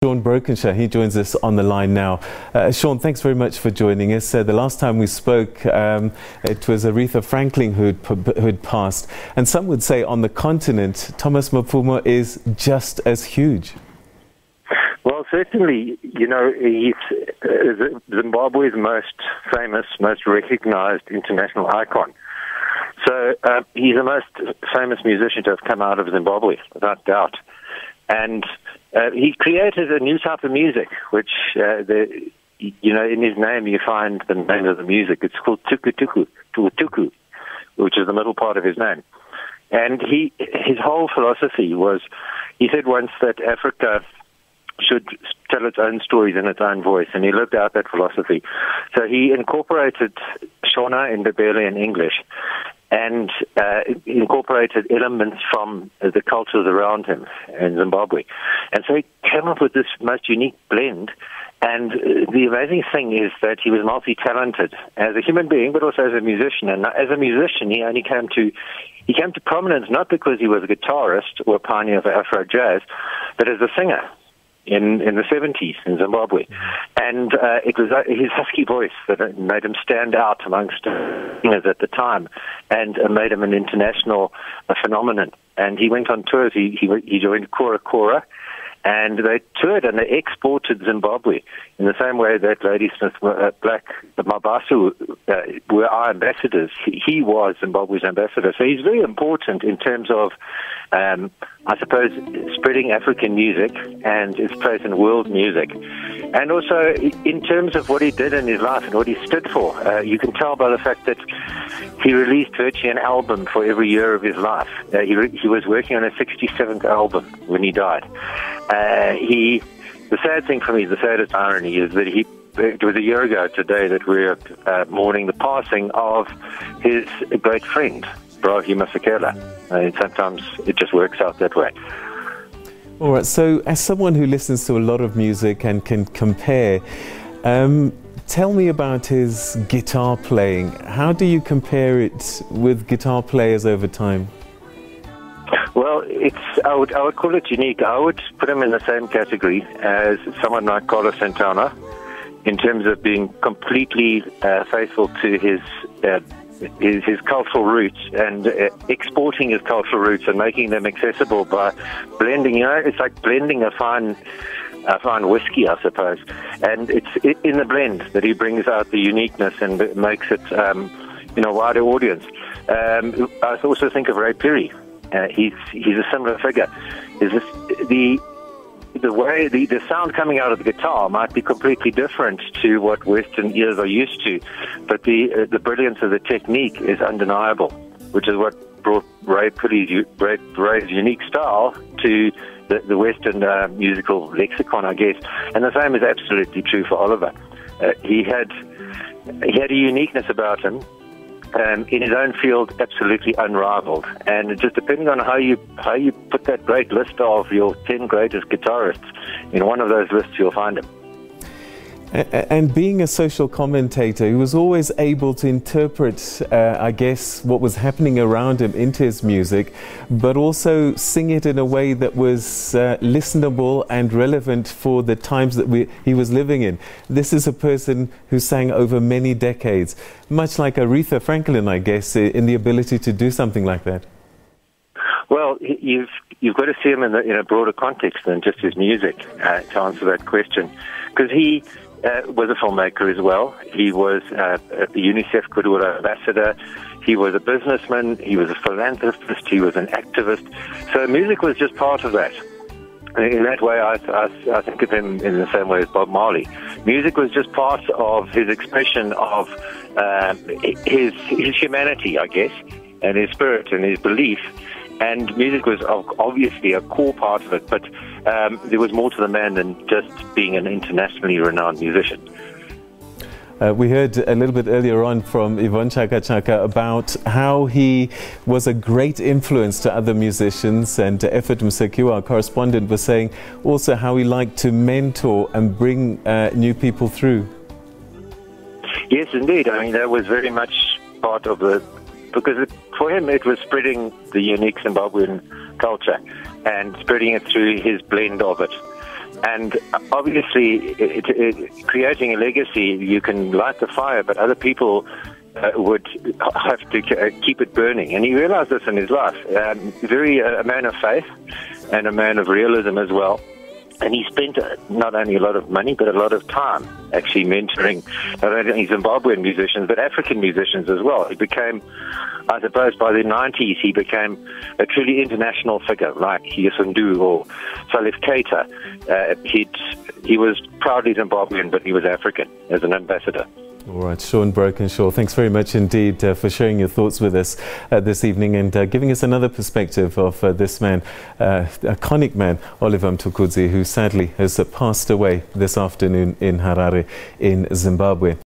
Sean Brokensha, he joins us on the line now. Sean, thanks very much for joining us. The last time we spoke, it was Aretha Franklin who'd passed. And some would say on the continent, Thomas Mapfumo is just as huge. Well, certainly, you know, he's Zimbabwe's most famous, most recognized international icon. So he's the most famous musician to have come out of Zimbabwe, without doubt. And he created a new type of music, which, in his name you find the name of the music. It's called tuku, which is the middle part of his name. And his whole philosophy was, he said once that Africa should tell its own stories in its own voice, and he lived out that philosophy. So he incorporated Shona in Ndebele and English, and incorporated elements from the cultures around him in Zimbabwe. And so he came up with this most unique blend. And the amazing thing is that he was multi-talented as a human being, but also as a musician. And as a musician, he only came to prominence not because he was a guitarist or a pioneer of Afro jazz, but as a singer in the 70s in Zimbabwe. And it was his husky voice that made him stand out amongst singers at the time and made him an international phenomenon. And he went on tours. He joined Kora Kora, and they toured and they exported Zimbabwe in the same way that Ladysmith Black Mabaso were our ambassadors. He was Zimbabwe's ambassador. So he's very important in terms of, I suppose, spreading African music and its place in world music. And also in terms of what he did in his life and what he stood for. You can tell by the fact that he released virtually an album for every year of his life. He was working on a 67th album when he died. The sad thing for me, the saddest irony, is that it was a year ago today that we're mourning the passing of his great friend, Brokensha Masekela. Sometimes it just works out that way. All right, so as someone who listens to a lot of music and can compare, tell me about his guitar playing. How do you compare it with guitar players over time? Well, I would call it unique. I would put him in the same category as someone like Carlos Santana in terms of being completely faithful to his cultural roots and exporting his cultural roots and making them accessible by blending. You know, it's like blending a fine whiskey, I suppose. And it's in the blend that he brings out the uniqueness and makes it, a wider audience. I also think of Ray Perry. He's a similar figure. Is this the way the sound coming out of the guitar might be completely different to what Western ears are used to, but the brilliance of the technique is undeniable, which is what brought Ray's unique style to the Western musical lexicon, I guess. And the same is absolutely true for Oliver. He had a uniqueness about him. In his own field, absolutely unrivaled. And just depending on how you put that great list of your 10 greatest guitarists, in one of those lists you'll find him. And being a social commentator, he was always able to interpret, I guess, what was happening around him into his music, but also sing it in a way that was listenable and relevant for the times that he was living in. This is a person who sang over many decades, much like Aretha Franklin, I guess, in the ability to do something like that. Well, you've got to see him in a broader context than just his music to answer that question, because he was a filmmaker as well. He was a UNICEF Goodwill Ambassador. He was a businessman. He was a philanthropist. He was an activist. So music was just part of that. In that way, I think of him in the same way as Bob Marley. Music was just part of his expression of his humanity, I guess, and his spirit and his belief. And music was obviously a core part of it, but there was more to the man than just being an internationally renowned musician. We heard a little bit earlier on from Yvonne Chaka Chaka about how he was a great influence to other musicians, and Effort Msekiwa, our correspondent, was saying also how he liked to mentor and bring new people through. Yes, indeed. I mean, that was very much part of because for him it was spreading the unique Zimbabwean culture and spreading it through his blend of it. And obviously, creating a legacy, you can light the fire, but other people would have to keep it burning. And he realized this in his life. A man of faith and a man of realism as well. And he spent not only a lot of money, but a lot of time actually mentoring not only Zimbabwean musicians, but African musicians as well. He became, I suppose, by the 90s, he became a truly international figure, like Yesundu or Salif Keita. He was proudly Zimbabwean, but he was African as an ambassador. All right, Sean Brokensha, thanks very much indeed for sharing your thoughts with us this evening and giving us another perspective of this man, iconic man, Oliver Mtukudzi, who sadly has passed away this afternoon in Harare in Zimbabwe.